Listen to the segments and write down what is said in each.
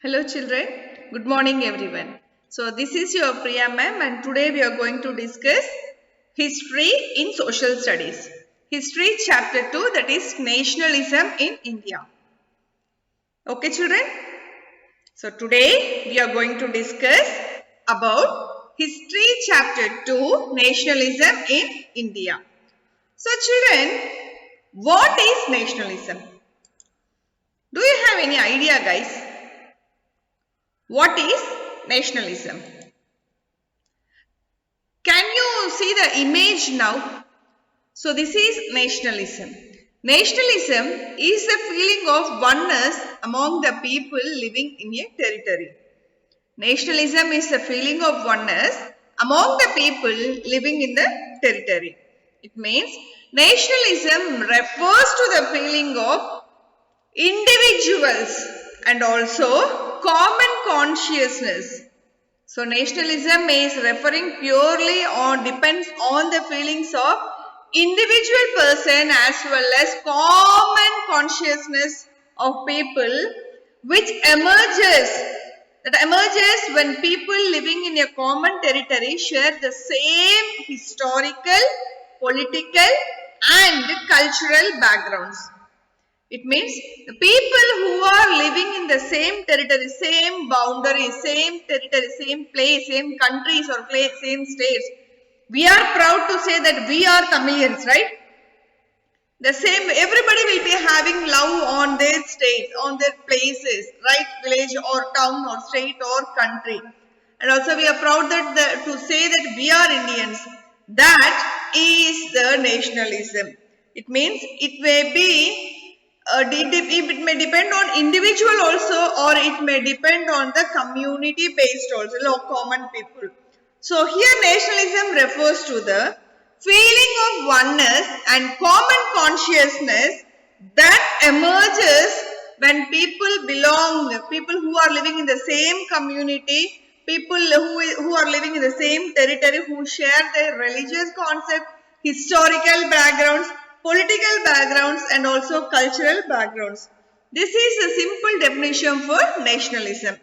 Hello children, good morning everyone. So this is your Priya ma'am and today we are going to discuss history in social studies. History chapter 2, that is nationalism in India. Okay children? So today we are going to discuss about history chapter 2, nationalism in India. So children, what is nationalism? Do you have any idea guys? What is nationalism? Can you see the image now? So this is nationalism. Nationalism is the feeling of oneness among the people living in a territory. Nationalism is the feeling of oneness among the people living in the territory. It means nationalism refers to the feeling of individuals and also common consciousness. So nationalism is referring purely on depends on the feelings of individual person as well as common consciousness of people which emerges when people living in a common territory share the same historical, political and cultural backgrounds. It means the people who are living in the same territory, same boundary, same territory, same place, same countries or same states. We are proud to say that we are Tamilians, right? The same, everybody will be having love on their states, on their places, right? Village or town or state or country. And also we are proud that to say that we are Indians. That is the nationalism. It means it may be it may depend on individual also or it may depend on the community based also, common people. So here nationalism refers to the feeling of oneness and common consciousness that emerges when people who are living in the same community, people who are living in the same territory, who share their religious concept, historical backgrounds, political backgrounds and also cultural backgrounds. This is a simple definition for nationalism.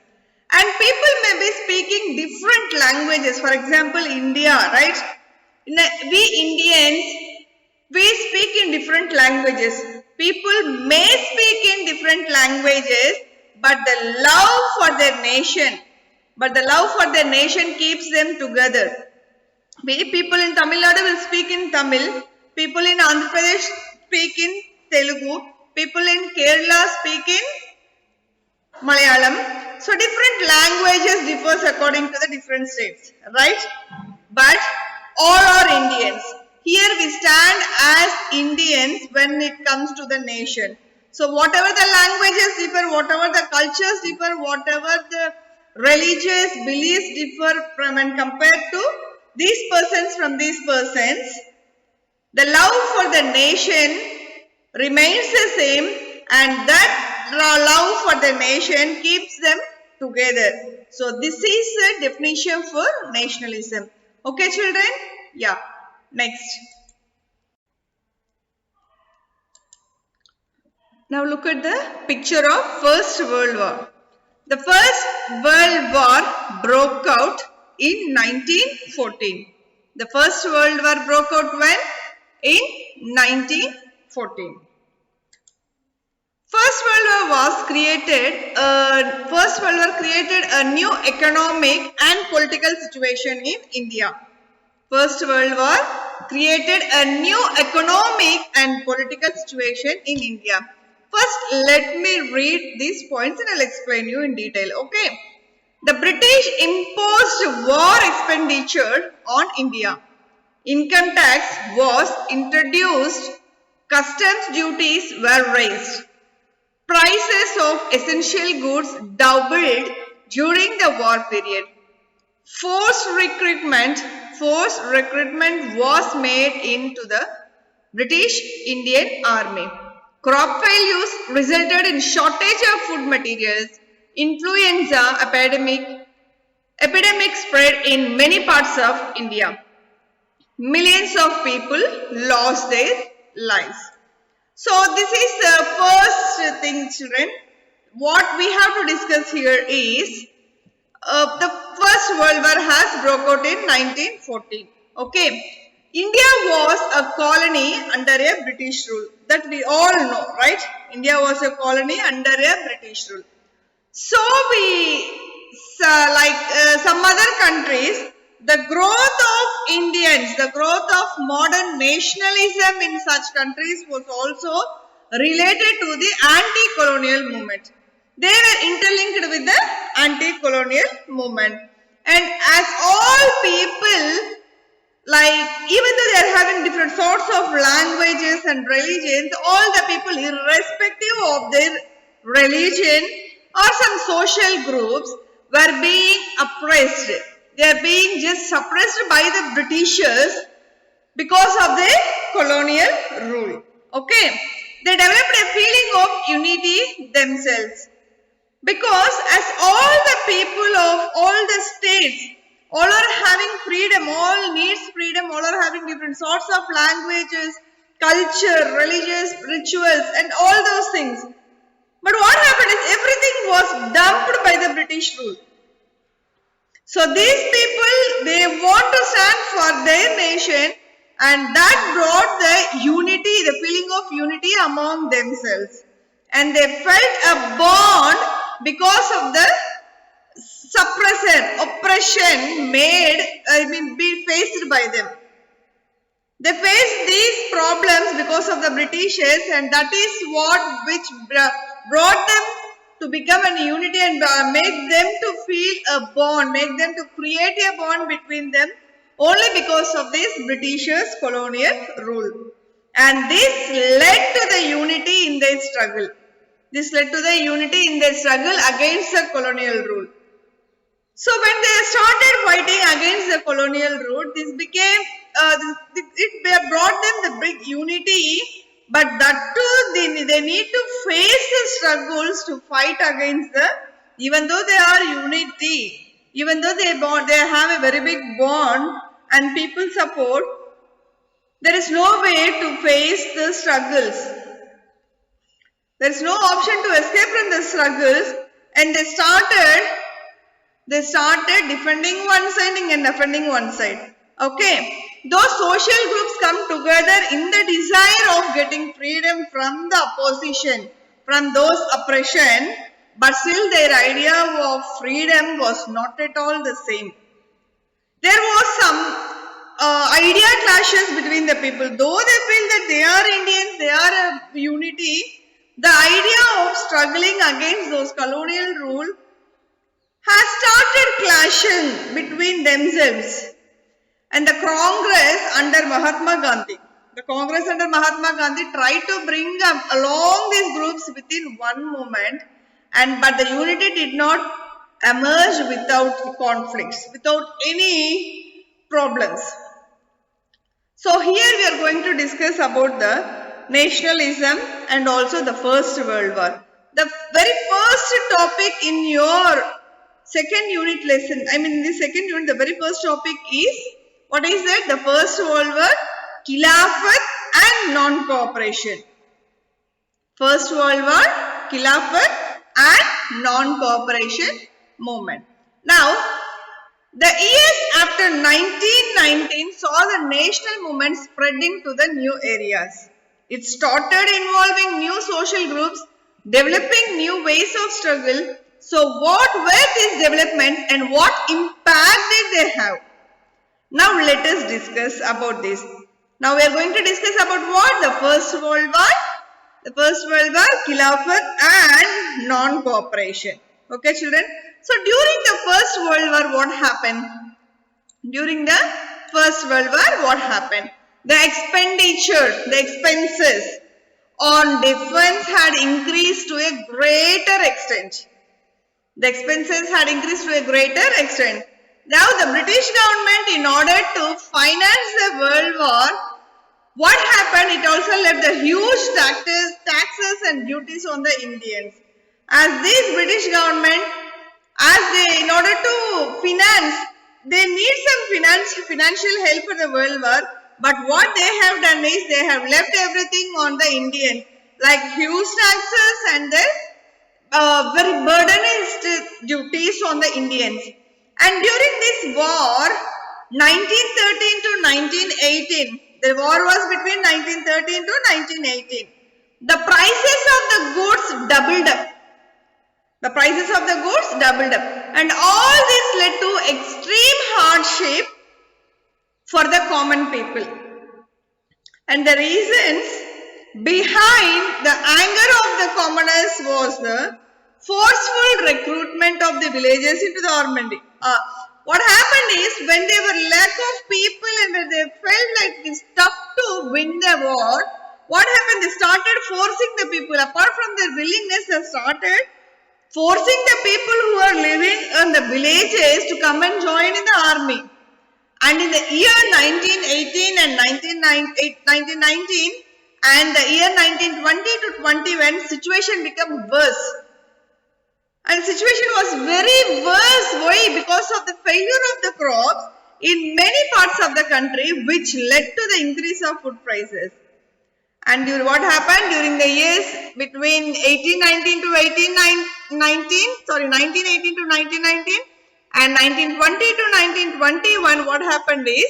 And people may be speaking different languages. For example, India, right? We Indians, we speak in different languages. People may speak in different languages, but the love for their nation keeps them together. People in Tamil Nadu will speak in Tamil, people in Andhra Pradesh speak in Telugu, people in Kerala speak in Malayalam. So different languages differs according to the different states, right? But all are Indians. Here we stand as Indians when it comes to the nation. So whatever the languages differ, whatever the cultures differ, whatever the religious beliefs differ from and compared to these persons from these persons, the love for the nation remains the same and that love for the nation keeps them together. So this is the definition for nationalism. Okay children? Yeah. Next. Now look at the picture of First World War. The First World War broke out in 1914. The First World War broke out when? In 1914. First World War created a new economic and political situation in India. First World War created a new economic and political situation in India. First, let me read these points and I'll explain you in detail. Okay. The British imposed war expenditure on India. Income tax was introduced. Customs duties were raised. Prices of essential goods doubled during the war period. Forced recruitment was made into the British Indian Army. Crop failures resulted in shortage of food materials. Influenza epidemic spread in many parts of India. Millions of people lost their lives. So this is the first thing children. what we have to discuss here is the First World War has broke out in 1914. Okay, India was a colony under a British rule. That we all know, right? India was a colony under a British rule. So some other countries, the growth of Indians, the growth of modern nationalism in such countries was also related to the anti-colonial movement. They were interlinked with the anti-colonial movement. And as all people, even though they are having different sorts of languages and religions, all the people, irrespective of their religion or some social groups, were being oppressed. They are being just suppressed by the Britishers because of the colonial rule. Okay, they developed a feeling of unity themselves. Because as all the people of all the states, all are having freedom, all needs freedom, all are having different sorts of languages, culture, religious rituals and all those things. But what happened is everything was dumped by the British rule. So these people, they want to stand for their nation, and that brought the unity, the feeling of unity among themselves. And they felt a bond because of the oppression being faced by them. They faced these problems because of the Britishers, and that is which brought them to become a unity and make them to feel a bond, make them to create a bond between them only because of this Britishers' colonial rule. And this led to the unity in their struggle. This led to the unity in their struggle against the colonial rule. So when they started fighting against the colonial rule, this became, it brought them the big unity, but that too, they need to face the struggles to fight against the, even though they are unity, even though they have a very big bond and people support, there is no way to face the struggles. There is no option to escape from the struggles, and they started defending one side and defending one side. Okay, those social groups come together in the desire of getting freedom from the opposition, from those oppression, but still their idea of freedom was not at all the same. There was some idea clashes between the people. Though they feel that they are Indians, they are a unity, the idea of struggling against those colonial rule has started clashing between themselves. And the Congress under Mahatma Gandhi tried to bring along these groups within one movement, but the unity did not emerge without conflicts, without any problems. So here we are going to discuss about the nationalism and also the First World War. The very first topic in your second unit lesson, in the second unit, the very first topic is, what is that? The First World War, Khilafat and non-cooperation. First World War, Khilafat and non-cooperation movement. Now, the years after 1919 saw the national movement spreading to the new areas. It started involving new social groups, developing new ways of struggle. So what were these developments and what impact did they have? Now let us discuss about this. Now we are going to discuss about what? The First World War, the First World War, Khilafat and non-cooperation. Okay children. So during the First World War, what happened? During the First World War, what happened? The expenses on defense had increased to a greater extent. The expenses had increased to a greater extent. Now the British government, in order to finance the World War, what happened? It also left the huge taxes and duties on the Indians. As this British government, in order to finance, they need some financial help for the World War. But what they have done is they have left everything on the Indians, like huge taxes and the very burdenous duties on the Indians. And during this war, 1913 to 1918, the war was between 1913 to 1918. The prices of the goods doubled up. The prices of the goods doubled up. And all this led to extreme hardship for the common people. And the reasons behind the anger of the commoners was the forceful recruitment of the villagers into the army. What happened is, when there were lack of people and when they felt like it's tough to win the war, what happened? They started forcing the people. Apart from their willingness, they started forcing the people who are living in the villages to come and join in the army. And in the year 1918 and 1919 and the year 1920 to 21, situation became worse. And the situation was very worse. Why? Because of the failure of the crops in many parts of the country, which led to the increase of food prices. And what happened during the years between 1918 to 1919 and 1920 to 1921, what happened is,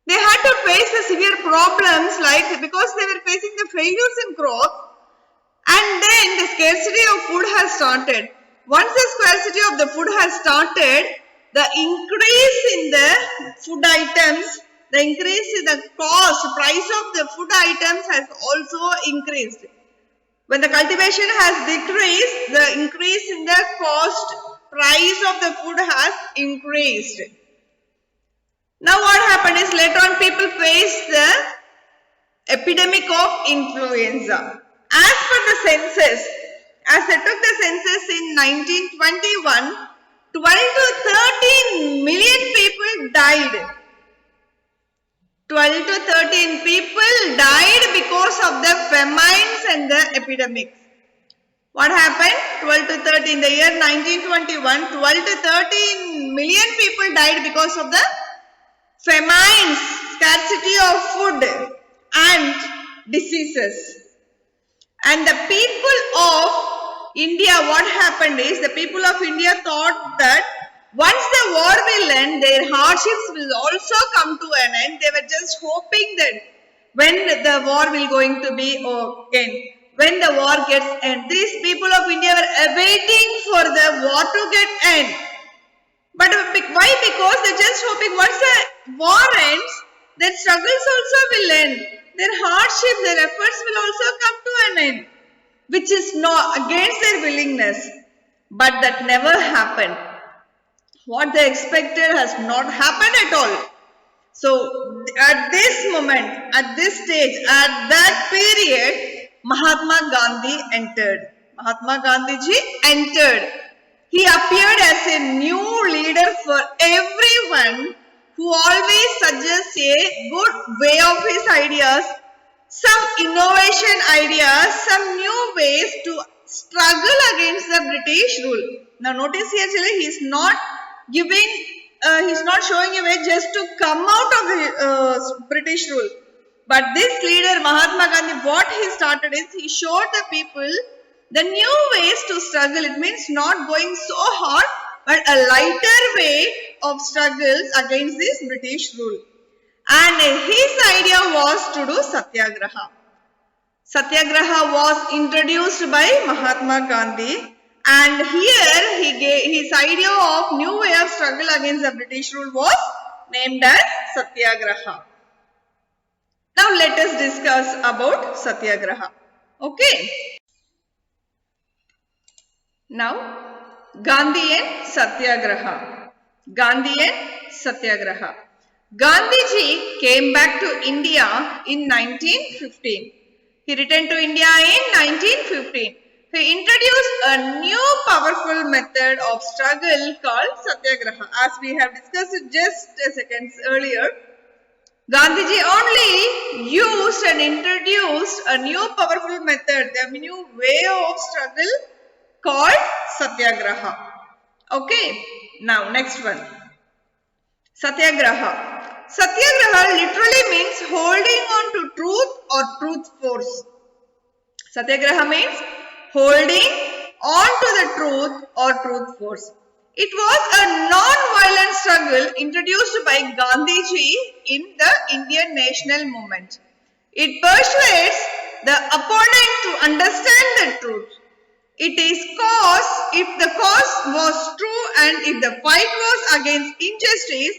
they had to face the severe problems, like because they were facing the failures in crops, and then the scarcity of food has started. Once the scarcity of the food has started, the increase in the food items, the increase in the price of the food items has also increased. When the cultivation has decreased, the increase in the price of the food has increased. Now what happened is, later on people faced the epidemic of influenza. As per the census, as they took the census in 1921, 12 to 13 million people died. 12 to 13 people died because of the famines and the epidemics. What happened? 12 to 13, the year 1921, 12 to 13 million people died because of the famines, scarcity of food and diseases. And the people of India, what happened is, the people of India thought that once the war will end, their hardships will also come to an end. They were just hoping that when the war will going to be end, when the war gets end. These people of India were awaiting for the war to get end. But why? Because they're just hoping once the war ends, their struggles also will end. Their hardship, their efforts will also come to an end, which is not against their willingness. But that never happened. What they expected has not happened at all. So at this moment, at this stage, at that period, Mahatma Gandhi entered. Mahatma Gandhiji entered. He appeared as a new leader for everyone who always suggests a good way of his ideas, some innovation ideas, some new ways to struggle against the British rule. Now notice here, he is not giving, he's not showing a way just to come out of the British rule. But this leader, Mahatma Gandhi, what he started is, he showed the people the new ways to struggle. It means not going so hard, but a lighter way of struggles against this British rule. And his idea was to do Satyagraha. Satyagraha was introduced by Mahatma Gandhi. And here he gave his idea of new way of struggle against the British rule was named as Satyagraha. Now let us discuss about Satyagraha. Okay. Now Gandhian Satyagraha. Gandhian Satyagraha. Gandhiji came back to India in 1915. He returned to India in 1915. He introduced a new powerful method of struggle called Satyagraha. As we have discussed it just a second earlier, Gandhiji only used and introduced a new powerful method, a new way of struggle called Satyagraha. Okay, now next one. Satyagraha. Satyagraha literally means holding on to truth or truth force. Satyagraha means holding on to the truth or truth force. It was a non-violent struggle introduced by Gandhiji in the Indian national movement. It persuades the opponent to understand the truth. It is if the cause was true and if the fight was against injustice,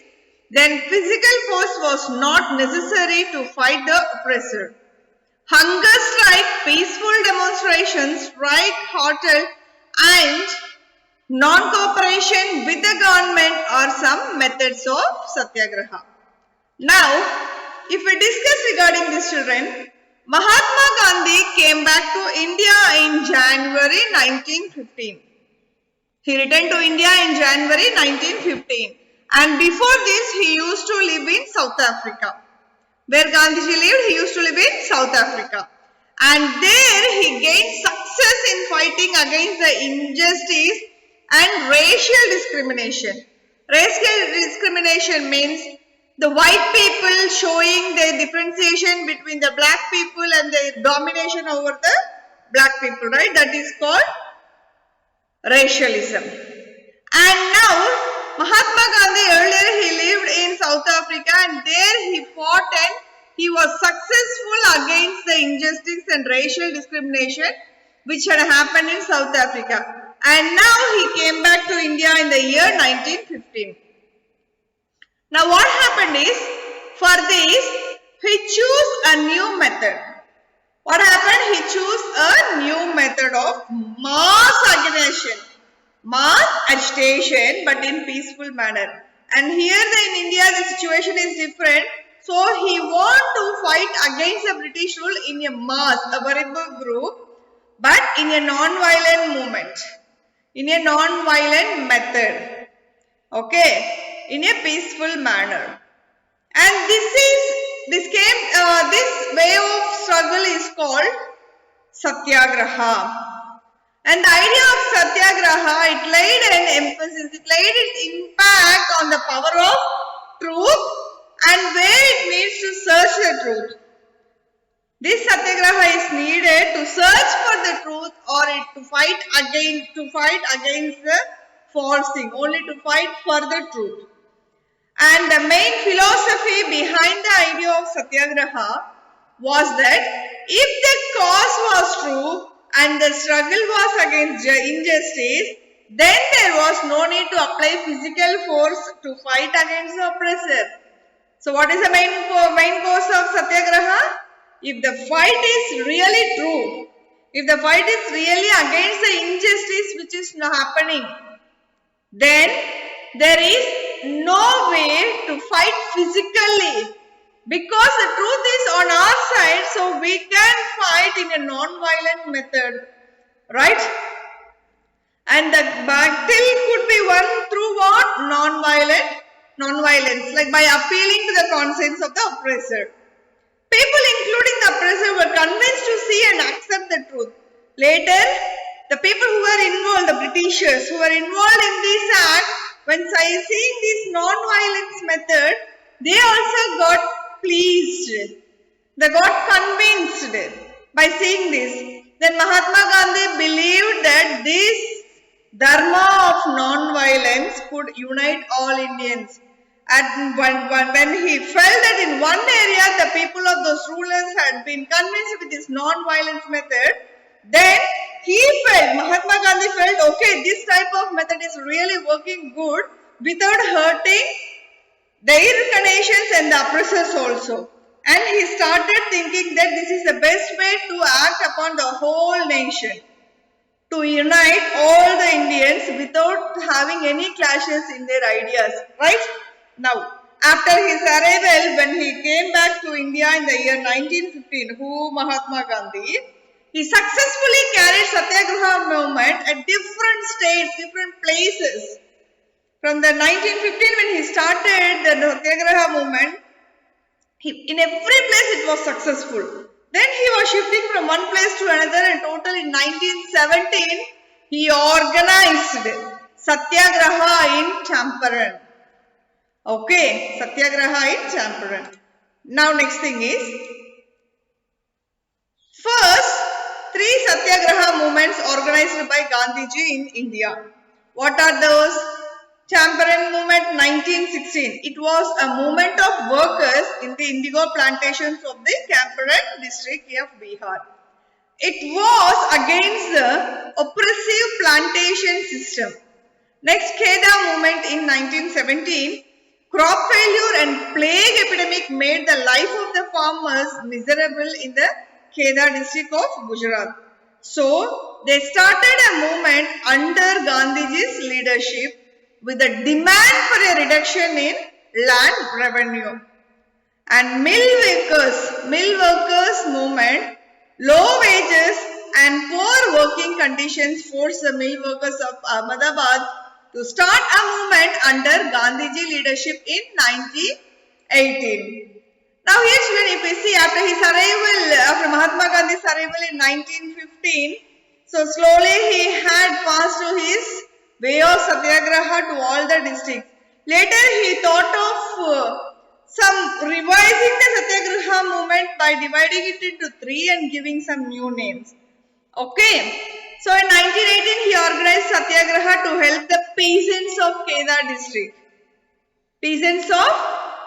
then physical force was not necessary to fight the oppressor. Hunger strike, peaceful demonstrations, strike-hostile and non-cooperation with the government are some methods of satyagraha. Now, if we discuss regarding this, children, Mahatma Gandhi came back to India in January 1915. He returned to India in January 1915. And before this, he used to live in South Africa. Where Gandhiji lived, he used to live in South Africa. And there he gained success in fighting against the injustice and racial discrimination. Racial discrimination means the white people showing their differentiation between the black people and their domination over the black people, right? That is called racialism. And now, Mahatma Gandhi, earlier he lived in South Africa and there he fought and he was successful against the injustice and racial discrimination which had happened in South Africa. And now he came back to India in the year 1915. Now what happened is, for this, he chose a new method. What happened? He chose a new method of mass agitation. Mass agitation, but in peaceful manner. And here in India the situation is different. So he want to fight against the British rule in a mass, a very big group, but in a non-violent movement, in a non-violent method. Okay, in a peaceful manner. And this way of struggle is called satyagraha. And the idea of satyagraha, it laid an emphasis, it laid its impact on the power of truth and where it needs to search the truth. This satyagraha is needed to search for the truth or to fight against the false thing, only to fight for the truth. And the main philosophy behind the idea of satyagraha was that if the cause was true and the struggle was against injustice, then there was no need to apply physical force to fight against the oppressor. So what is the main cause of satyagraha? If the fight is really true, if the fight is really against the injustice which is happening, then there is no way to fight physically, because the truth is on our side, so we can fight in a non-violent method, right? And the battle could be won through what? Non-violence, like by appealing to the conscience of the oppressor. People, including the oppressor, were convinced to see and accept the truth. Later, the people who were involved, the Britishers who were involved in this act, when seeing this non-violence method, they also got pleased. They got convinced by seeing this. Then Mahatma Gandhi believed that this dharma of non-violence could unite all Indians. And when he felt that in one area the people of those rulers had been convinced with this non-violence method, then Mahatma Gandhi felt, okay, this type of method is really working good without hurting their nations and the oppressors also. And he started thinking that this is the best way to act upon the whole nation, to unite all the Indians without having any clashes in their ideas, right? Now, after his arrival, when he came back to India in the year 1915, Mahatma Gandhi, he successfully carried Satyagraha movement at different states, different places. From the 1915 when he started the Satyagraha movement, in every place it was successful. Then he was shifting from one place to another, and total in 1917 he organized Satyagraha in Champaran. Okay, Satyagraha in Champaran. Now next thing is, first 3 Satyagraha movements organized by Gandhiji in India. What are those? Champaran movement 1916. It was a movement of workers in the indigo plantations of the Champaran district of Bihar. It was against the oppressive plantation system. Next, Kheda movement in 1917. Crop failure and plague epidemic made the life of the farmers miserable in the Kheda district of Gujarat. So, they started a movement under Gandhiji's leadership with a demand for a reduction in land revenue. And mill workers movement, low wages and poor working conditions forced the mill workers of Ahmedabad to start a movement under Gandhiji leadership in 1918. Now here children, if we see after Mahatma Gandhi's arrival in 1915, so slowly he had passed to his way of Satyagraha to all the districts. Later he thought of some revising the Satyagraha movement by dividing it into 3 and giving some new names. Okay. So in 1918 he organized Satyagraha to help the peasants of Kheda district. Peasants of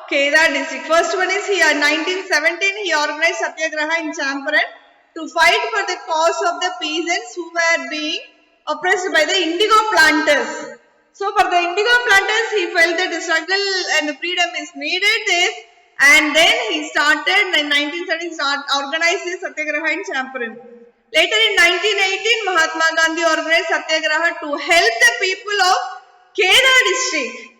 Kheda district. First one is here 1917 he organized Satyagraha in Champaran to fight for the cause of the peasants who were being oppressed by the indigo planters. So for the indigo planters he felt that the struggle and freedom is needed this, and then he started in 1917 organized this Satyagraha in Champaran. Later in 1918, Mahatma Gandhi organized Satyagraha to help the people of Kheda district.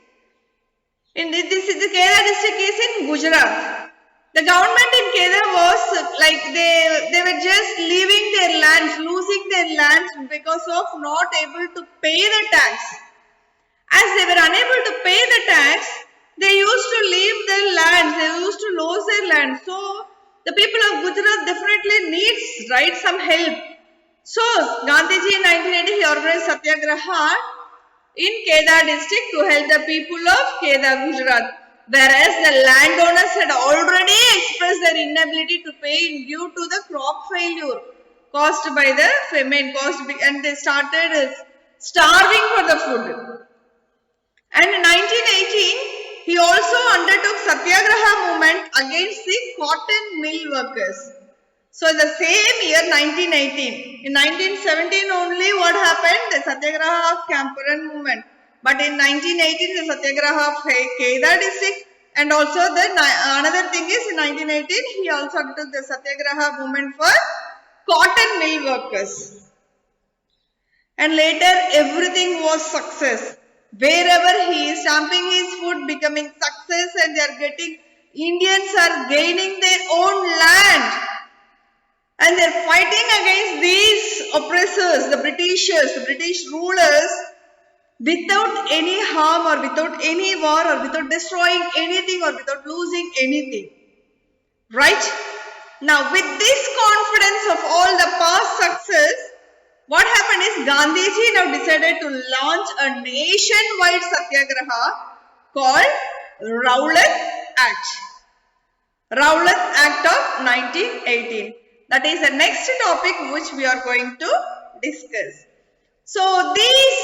The Kheda district is in Gujarat. The government in Kheda was like they were just leaving their lands, losing their lands because of not able to pay the tax. As they were unable to pay the tax, they used to leave their lands, they used to lose their land. So the people of Gujarat definitely needs some help. So Gandhiji in 1980 he organized Satyagraha in Kheda district to help the people of Kheda, Gujarat. Whereas the landowners had already expressed their inability to pay due to the crop failure caused by the famine, and they started starving for the food. And in 1918, he also undertook Satyagraha movement against the cotton mill workers. So in the same year 1918, in 1917 only what happened? The Satyagraha of Champaran movement. But in 1918 the Satyagraha of Kheda district, and also another thing is in 1918 he also undertook the Satyagraha movement for cotton mill workers. And later everything was success. Wherever he is stamping his foot becoming success, and they are getting, Indians are gaining their own land. And they are fighting against these oppressors, the Britishers, the British rulers, without any harm or without any war or without destroying anything or without losing anything. Right? Now with this confidence of all the past success, what happened is Gandhiji now decided to launch a nationwide Satyagraha called Rowlatt Act. Rowlatt Act of 1918. That is the next topic which we are going to discuss. So these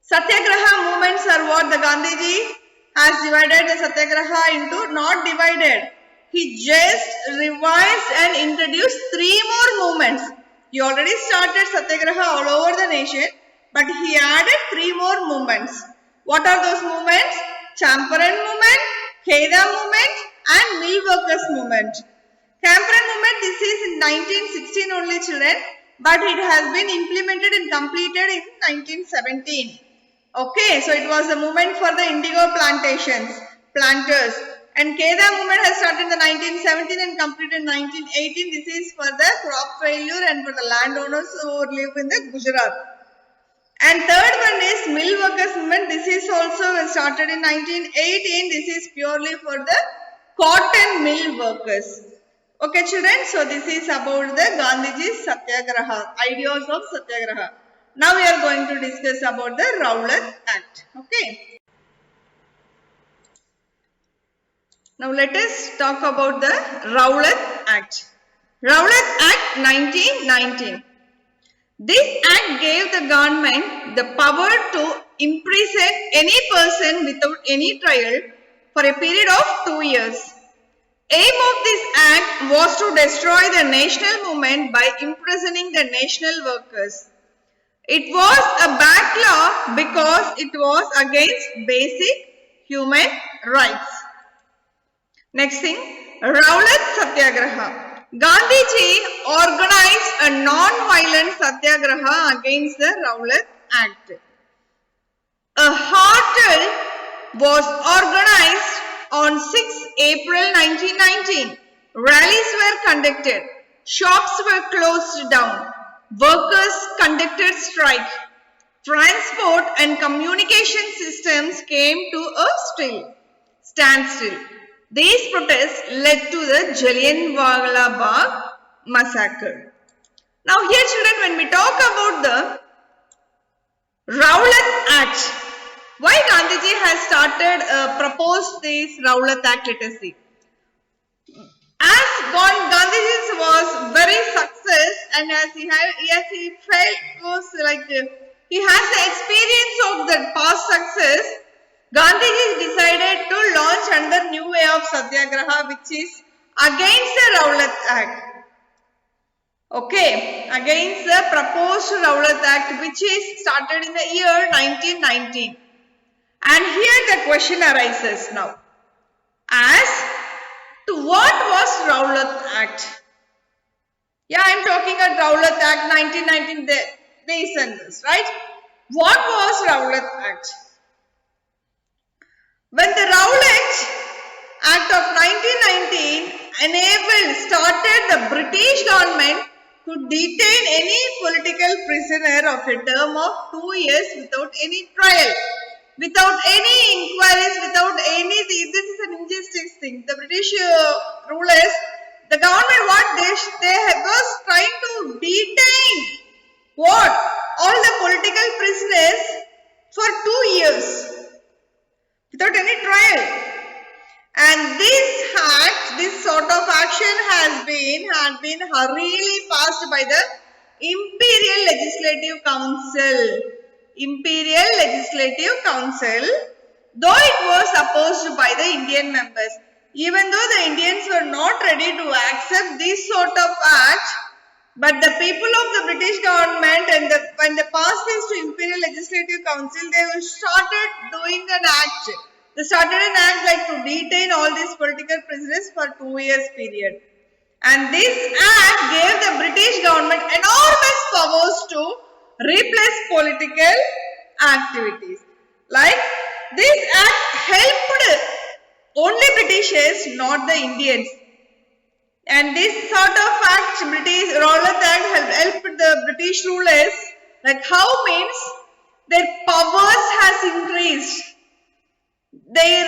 Satyagraha movements are what the Gandhiji has divided the Satyagraha into, not divided. He just revised and introduced 3 more movements. He already started Satyagraha all over the nation, but he added 3 more movements. What are those movements? Champaran movement, Kheda movement and Mill Workers movement. Champaran movement, this is in 1916 only children, but it has been implemented and completed in 1917. Okay, so it was a movement for the indigo planters. And Kheda movement has started in the 1917 and completed in 1918. This is for the crop failure and for the landowners who live in the Gujarat. And third one is Mill Workers movement. This is also started in 1918. This is purely for the cotton mill workers. Okay children, so this is about the Gandhiji's Satyagraha, ideas of Satyagraha. Now we are going to discuss about the Rowlatt Act. Okay. Now let us talk about the Rowlatt Act. Rowlatt Act 1919. This act gave the government the power to imprison any person without any trial for a period of 2 years. Aim of this act was to destroy the national movement by imprisoning the national workers. It was a bad law because it was against basic human rights. Next thing, Rowlatt Satyagraha. Gandhiji organized a non-violent satyagraha against the Rowlatt Act. A hostel was organized on 6 April 1919. Rallies were conducted. Shops were closed down. Workers conducted strike. Transport and communication systems came to a standstill. These protests led to the Jallianwala Bagh massacre. Now here children, when we talk about the Rowlatt Act, why Gandhiji has proposed this Rowlatt Act, let us see. As Gandhiji was very success, and as he felt was like he has the experience of the past success, Gandhiji decided to launch another new way of Satyagraha, which is against the Rowlatt Act. Okay, against the proposed Rowlatt Act, which is started in the year 1919. And here the question arises now. As to what was Rowlatt Act? Yeah, I am talking about Rowlatt Act 1919, this and this, right? What was Rowlatt Act? When the Rowlatt Act of 1919 started the British government to detain any political prisoner of a term of 2 years without any trial, without any inquiries, without anything. This is an injustice thing. The British rulers, the government, what they was trying to detain what? All the political prisoners for 2 years without any trial. And this sort of action had been hurriedly passed by the Imperial Legislative Council. Imperial Legislative Council, though it was opposed by the Indian members. Even though the Indians were not ready to accept this sort of act, but the people of the British government and when they passed this to Imperial Legislative Council, they started doing an act. They started an act like to detain all these political prisoners for 2 years period. And this act gave the British government enormous powers to replace political activities. Like this act helped only Britishers, not the Indians. And this sort of act, Rowlatt Act helped the British rulers. Like how means their powers has increased. Their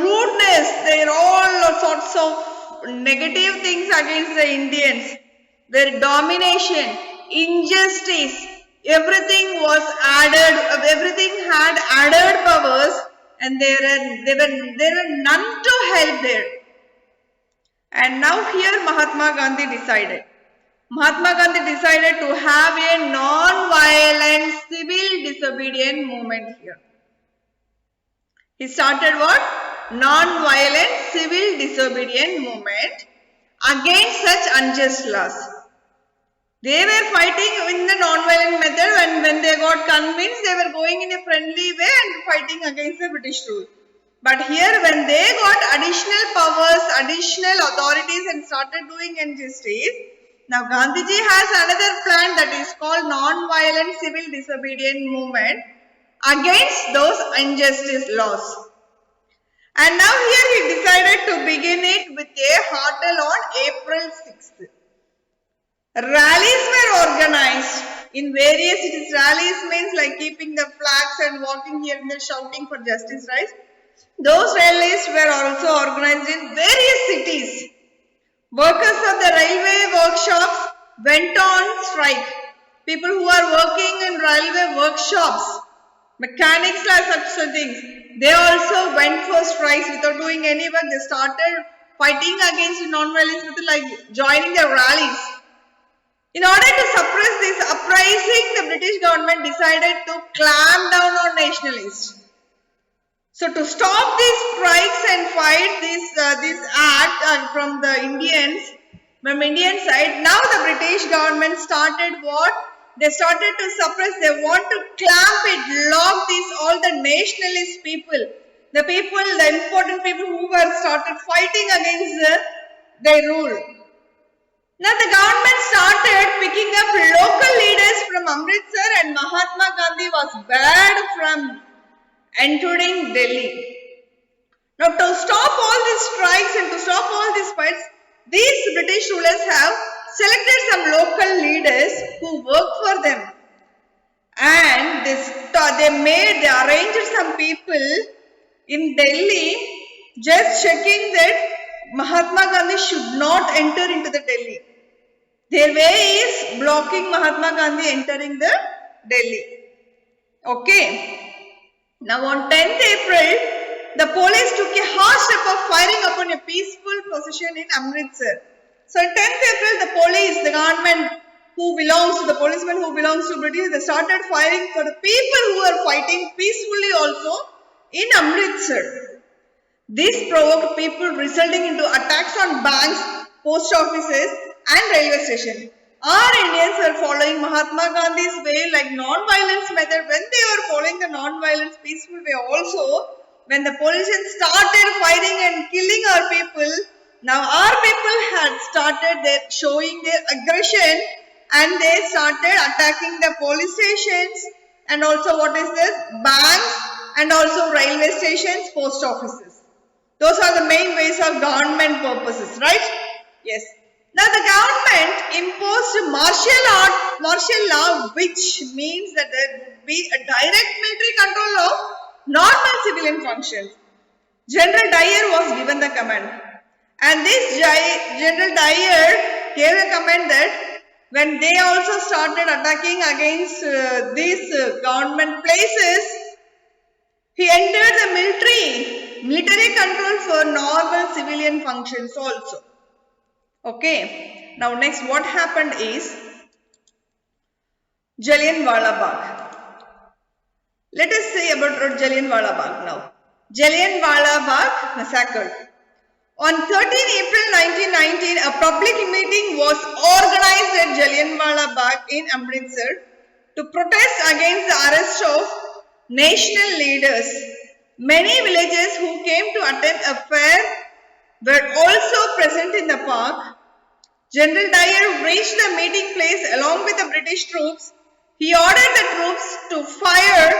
rudeness, their all sorts of negative things against the Indians, their domination, injustice, everything was added, everything had added powers, and there were none to help there. And now here Mahatma Gandhi decided. Mahatma Gandhi decided to have a non-violent civil disobedient movement here. He started what? Non-violent civil disobedient movement against such unjust laws. They were fighting in the non-violent method, and when they got convinced, they were going in a friendly way and fighting against the British rule. But here when they got additional powers, additional authorities and started doing injustice, now Gandhiji has another plan that is called non-violent civil disobedient movement against those injustice laws. And now here he decided to begin it with a hostel on April 6th. Rallies were organized in various cities. Rallies means like keeping the flags and walking here and there shouting for justice, right? Those rallies were also organized in various cities. Workers of the railway workshops went on strike. People who are working in railway workshops, mechanics like such things, they also went for strikes without doing any work. They started fighting against non-violence with like joining the rallies. In order to suppress this uprising, the British government decided to clamp down on nationalists. So to stop these strikes and fight this act from the Indian side, now the British government started what? They started to suppress. They want to clamp it, lock all the nationalist people, the important people who were started fighting against their rule. Now the government started picking up local leaders from Amritsar, and Mahatma Gandhi was barred from entering Delhi. Now to stop all these strikes and to stop all these fights, these British rulers have selected some local leaders who work for them, and they arranged some people in Delhi just checking that Mahatma Gandhi should not enter into the Delhi. Their way is blocking Mahatma Gandhi entering the Delhi. Okay. Now on 10th April, the police took a harsh step of firing upon a peaceful procession in Amritsar. So on 10th April, the government who belongs to the policemen who belongs to British, they started firing for the people who were fighting peacefully also in Amritsar. This provoked people, resulting into attacks on banks, post offices and railway stations. Our Indians were following Mahatma Gandhi's way, like non-violence method. When they were following the non-violence peaceful way also, when the politicians started fighting and killing our people, now our people had started showing their aggression, and they started attacking the police stations and also banks and also railway stations, post offices. Those are the main ways of government purposes, right? Yes. Now the government imposed martial law, which means that there would be a direct military control of normal civilian functions. General Dyer was given the command, and this General Dyer gave a command that when they also started attacking against these government places, he entered the military control for normal civilian functions also. Okay, now next what happened is Jallianwala Bagh. Let us say about Jallianwala Bagh now. Jallianwala Bagh massacre. On 13 April 1919, a public meeting was organized at Jallianwala Bagh in Amritsar to protest against the arrest of national leaders. Many villagers who came to attend a fair were also present in the park. General Dyer reached the meeting place along with the British troops. He ordered the troops to fire.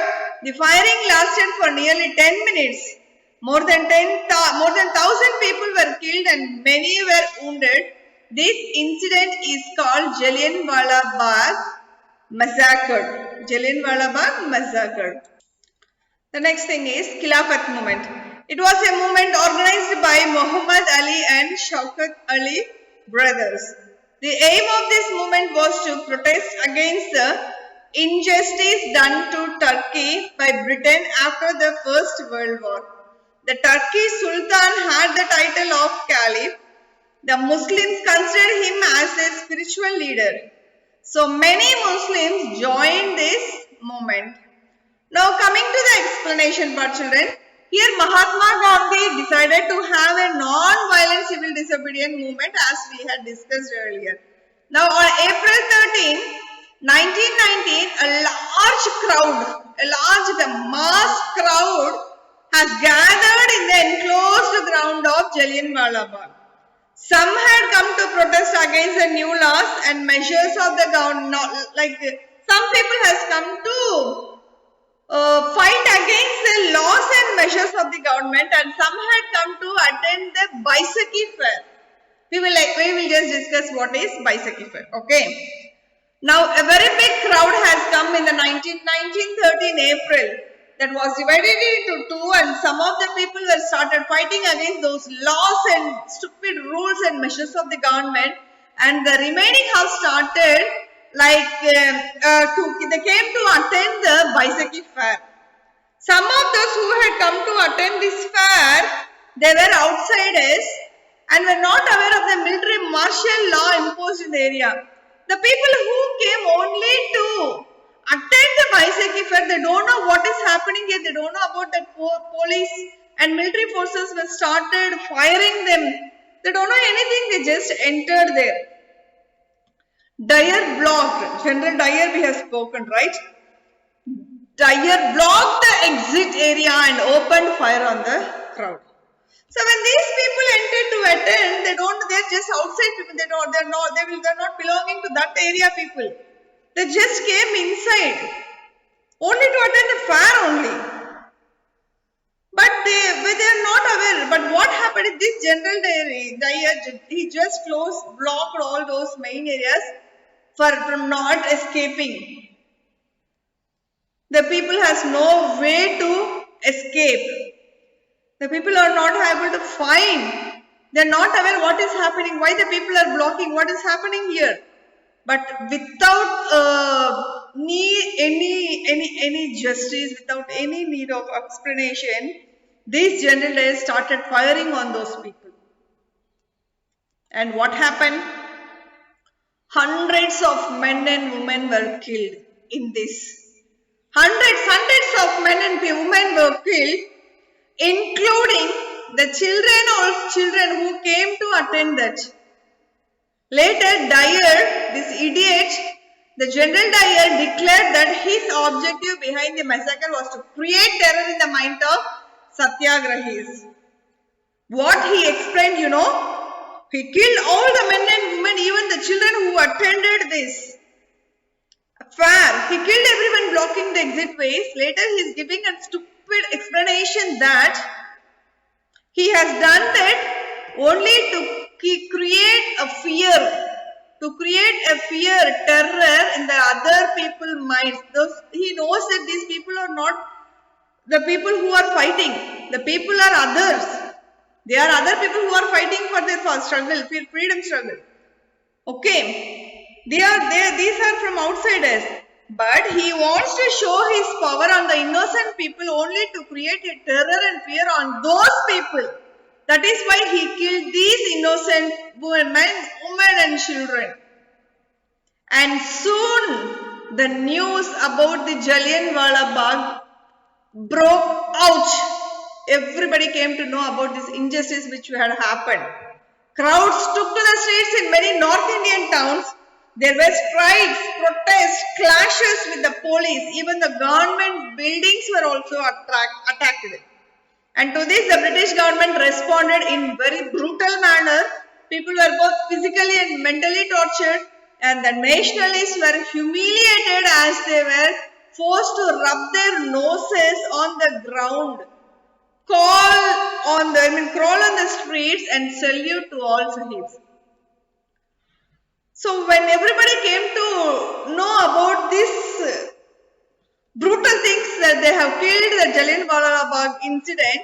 The firing lasted for nearly 10 minutes. More than 1,000 people were killed and many were wounded. This incident is called Jallianwala Bagh massacre. Jallianwala Bagh massacre. The next thing is Khilafat movement. It was a movement organized by Muhammad Ali and Shaukat Ali brothers. The aim of this movement was to protest against the injustice done to Turkey by Britain after the First World War. The Turkish Sultan had the title of Caliph. The Muslims considered him as a spiritual leader. So many Muslims joined this movement. Now coming to the explanation part, children. Here Mahatma Gandhi decided to have a non-violent civil disobedience movement, as we had discussed earlier. Now on April 13, 1919, the mass crowd has gathered in the enclosed ground of Jallianwala Bagh. Some had come to protest against the new laws and measures of the government. Some people has come to fight against the laws and measures of the government, and some had come to attend the Baisakhi fair. We will just discuss what is Baisakhi fair. Okay. Now a very big crowd has come in the 1913 April. That was divided into two, and some of the people were started fighting against those laws and stupid rules and measures of the government, and the remaining have started they came to attend the Baisakhi fair. Some of those who had come to attend this fair, they were outsiders, and were not aware of the military martial law imposed in the area. The people who came only to attend the Baisakhi fair, they don't know what is happening here, they don't know about that police and military forces were started firing them. They don't know anything, they just entered there. Dyer blocked, General Dyer we have spoken, right? Dyer blocked the exit area and opened fire on the crowd. So when these people entered to attend, they're just outside people, they're not belonging to that area people. They just came inside, only to attend the fair only. But they're not aware. But what happened is this General Dyer, he just blocked all those main areas from not escaping. The people has no way to escape. The people are not able to find. They are not aware what is happening, why the people are blocking, what is happening here. But without any justice, without any need of explanation, these General Dyer started firing on those people. And what happened? Hundreds of men and women were killed in this. Hundreds of men and women were killed, including the children who came to attend that. Later, Dyer, this idiot, the General Dyer declared that his objective behind the massacre was to create terror in the mind of Satyagrahis. What he explained, he killed all the men and women, even the children who attended this fair. He killed everyone blocking the exit ways. Later, he is giving a stupid explanation that he has done that only to create a fear, terror in the other people's minds. He knows that these people are not the people who are fighting. The people are others. They are other people who are fighting for their struggle, freedom struggle. Okay. These are from outsiders. But he wants to show his power on the innocent people only to create a terror and fear on those people. That is why he killed these innocent women and children. And soon the news about the Jallianwala Bagh broke out. Everybody came to know about this injustice which had happened. Crowds took to the streets in many North Indian towns. There were strikes, protests, clashes with the police. Even the government buildings were also attacked. And to this, the British government responded in very brutal manner. People were both physically and mentally tortured, and the nationalists were humiliated as they were forced to rub their noses on the ground, crawl on the streets and salute to all Sahibs. So when everybody came to know about this brutal things that they have killed, the Jallianwala Bagh incident,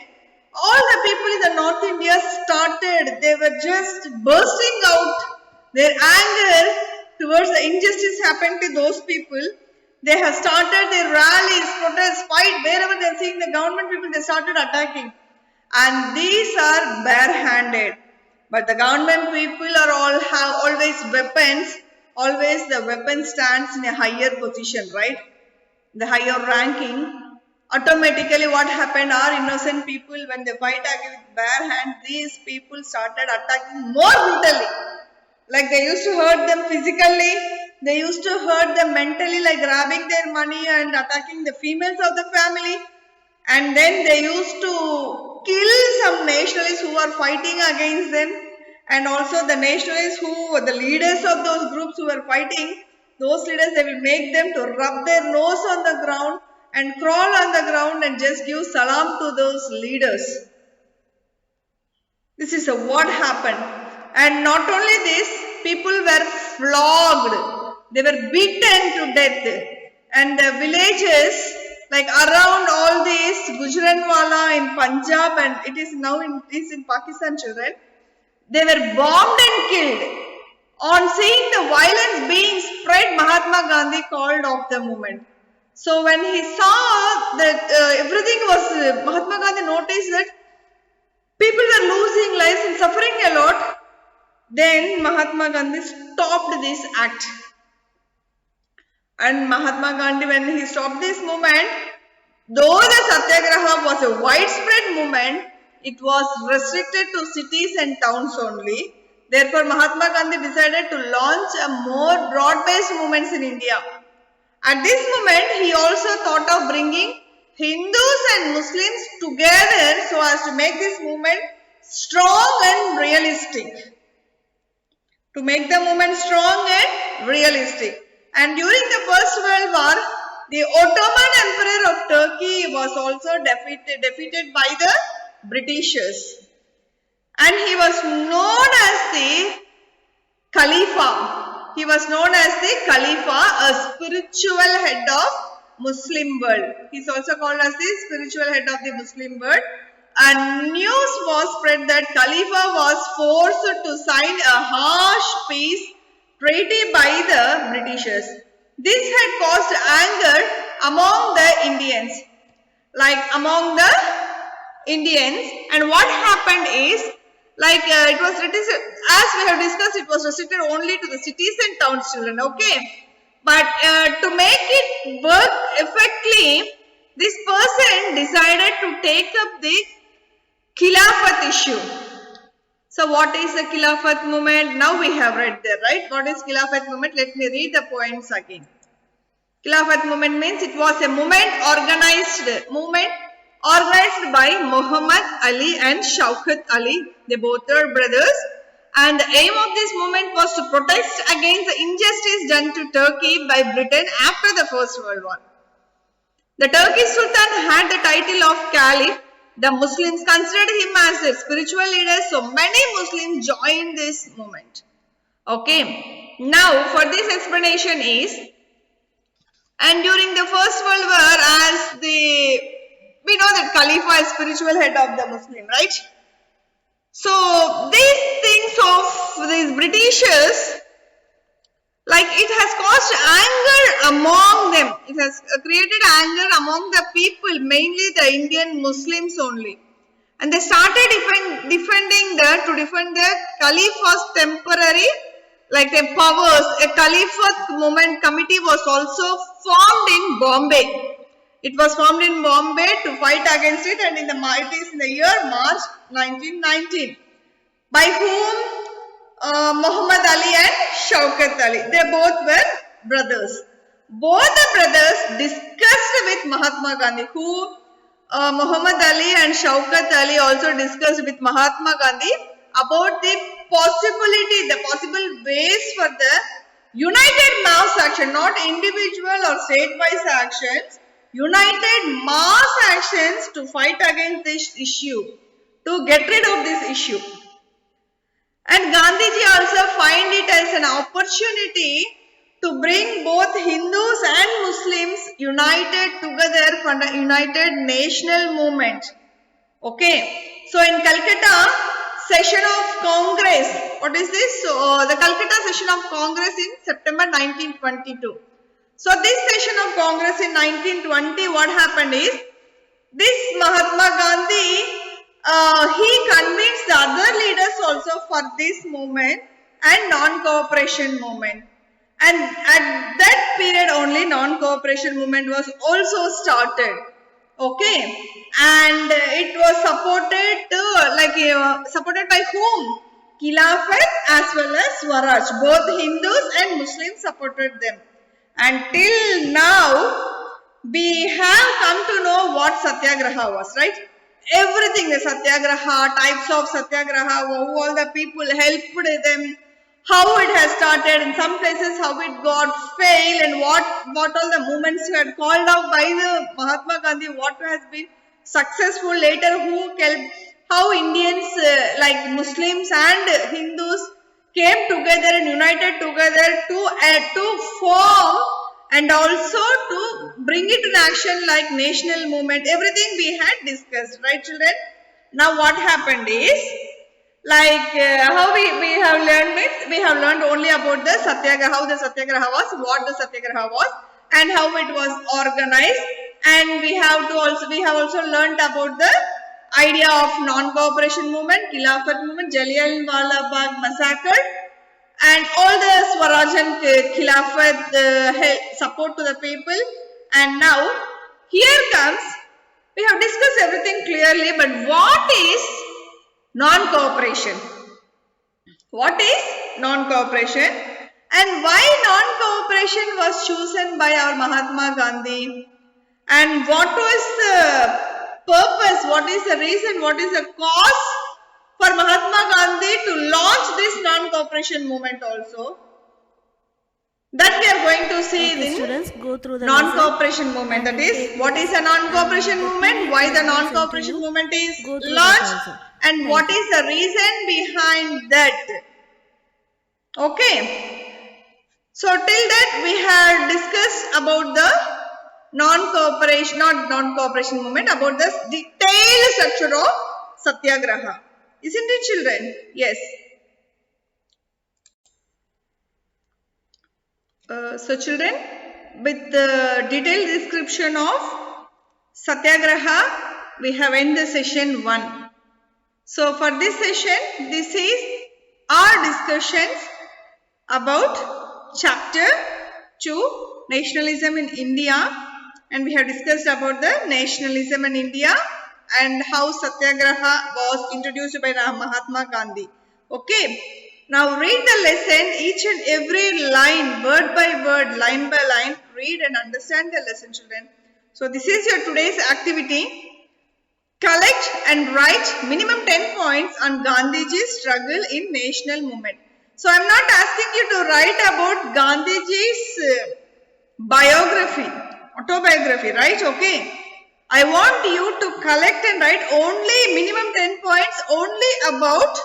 all the people in the North India they were just bursting out their anger towards the injustice happened to those people. They have started their rallies, protests, fight, wherever they are seeing the government people, they started attacking. And these are barehanded. But the government people have always weapons. Always the weapon stands in a higher position, right? The higher ranking. Automatically what happened, our innocent people, when they fight with bare hand, these people started attacking more brutally. Like they used to hurt them physically, they used to hurt them mentally, like grabbing their money and attacking the females of the family. And then they used to kill some nationalists who are fighting against them. And also the nationalists who were the leaders of those groups who were fighting, those leaders, they will make them to rub their nose on the ground and crawl on the ground and just give salam to those leaders. This is what happened. And not only this, people were flogged. They were beaten to death. And the villages, like around all this, Gujranwala in Punjab, and it is now in Pakistan, children, they were bombed and killed. On seeing the violence being spread, Mahatma Gandhi called off the movement. So when he saw that everything was, Mahatma Gandhi noticed that People were losing lives and suffering a lot. Then Mahatma Gandhi stopped this act. And Mahatma Gandhi, when he stopped this movement, though the Satyagraha was a widespread movement, it was restricted to cities and towns only. Therefore, Mahatma Gandhi decided to launch a more broad-based movements in India. At this moment, he also thought of bringing Hindus and Muslims together so as to make this movement strong and realistic. To make the movement strong and realistic. And during the First World War, the Ottoman Emperor of Turkey was also defeated by the Britishers. And he was known as the Khalifa. He was known as the Khalifa, a spiritual head of Muslim world. He is also called as the spiritual head of the Muslim world. And news was spread that Khalifa was forced to sign a harsh peace treaty by the Britishers. This had caused anger among the Indians. And what happened is, it was restricted, as we have discussed, it was restricted only to the cities and towns, children, okay? But to make it work effectively, this person decided to take up the Khilafat issue. So what is the Khilafat movement? Now we have read there, right? What is Khilafat movement? Let me read the points again. Khilafat movement means it was a movement organized by Muhammad Ali and Shaukat Ali. They both are brothers. And the aim of this movement was to protest against the injustice done to Turkey by Britain after the First World War. The Turkish Sultan had the title of Caliph. The Muslims considered him as their spiritual leader, so many Muslims joined this movement. Okay, now for this explanation is, and during the First World War, we know that Khalifa is spiritual head of the Muslim, right? So these things of these Britishers, it has caused anger among them. It has created anger among the people, mainly the Indian Muslims only. And they started to defend the Caliph's temporary, the powers. A Caliphate movement committee was also formed in Bombay. It was formed in Bombay to fight against it, and it is in the year March 1919. By whom? Muhammad Ali and Shaukat Ali. They both were brothers. Both the brothers discussed with Mahatma Gandhi, Muhammad Ali and Shaukat Ali also discussed with Mahatma Gandhi about the possible ways for the united mass action, not individual or state-wise actions, united mass actions to fight against this issue, to get rid of this issue. And Gandhiji also find it as an opportunity to bring both Hindus and Muslims united together for the united national movement. Okay. So in Calcutta session of Congress, what is this? So the Calcutta session of Congress in September 1922. So this session of Congress in 1920, what happened is, this Mahatma Gandhi, he convinced the other leaders also for this movement and non-cooperation movement. And at that period only non-cooperation movement was also started. Okay. And it was supported by whom? Khilafat as well as Swaraj. Both Hindus and Muslims supported them. And till now, we have come to know what Satyagraha was, right? Everything, the Satyagraha, types of Satyagraha, how all the people helped them, how it has started, in some places how it got failed, and what all the movements had called out by the Mahatma Gandhi, what has been successful later, how Indians like Muslims and Hindus came together and united together to form and also to bring it in action like national movement. Everything we had discussed, right children? Now what happened is, how we have learned it, we have learned only about the Satyagraha, how the Satyagraha was, what the Satyagraha was, and how it was organized. And we have also learned about the idea of non-cooperation movement, Khilafat movement, Jallianwala Bagh massacre, and all the Swaraj and Khilafat support to the people. And now, here comes, we have discussed everything clearly, but what is non-cooperation? What is non-cooperation? And why non-cooperation was chosen by our Mahatma Gandhi? And what was the purpose? What is the reason? What is the cause for Mahatma Gandhi to launch this non-cooperation movement also? That we are going to see in non-cooperation movement. That is, what is a non-cooperation movement? Why the non-cooperation movement is launched? And what is the reason behind that? Okay. So till that we have discussed about the non-cooperation movement, about the detailed structure of Satyagraha. Isn't it, children? Yes. So children, with the detailed description of Satyagraha, we have ended the session 1. So for this session, this is our discussions about chapter 2, Nationalism in India. And we have discussed about the nationalism in India and how Satyagraha was introduced by Mahatma Gandhi. Okay. Now read the lesson, each and every line, word by word, line by line. Read and understand the lesson, children. So this is your today's activity. Collect and write minimum 10 points on Gandhiji's struggle in national movement. So I am not asking you to write about Gandhiji's biography, autobiography, right? Okay. I want you to collect and write only minimum 10 points only about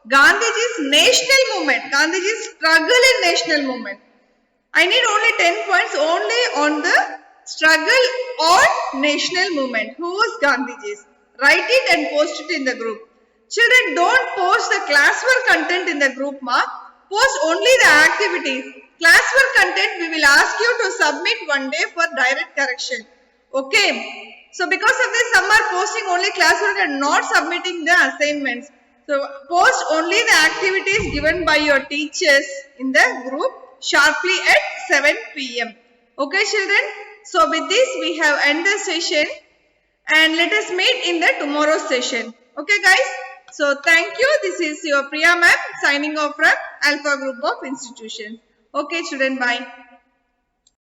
Gandhiji's national movement, Gandhiji's struggle in national movement. I need only 10 points only on the struggle or national movement. Who was Gandhiji's? Write it and post it in the group. Children, don't post the classwork content in the group, ma. Post only the activities. Classwork content we will ask you to submit one day for direct correction. Okay. So because of this, some are posting only classwork and not submitting the assignments. So post only the activities given by your teachers in the group sharply at 7 p.m. Okay, children. So with this, we have ended the session. And let us meet in the tomorrow's session. Okay, guys. So thank you. This is your Priya ma'am signing off from Alpha Group of Institutions. Okay, children. Bye.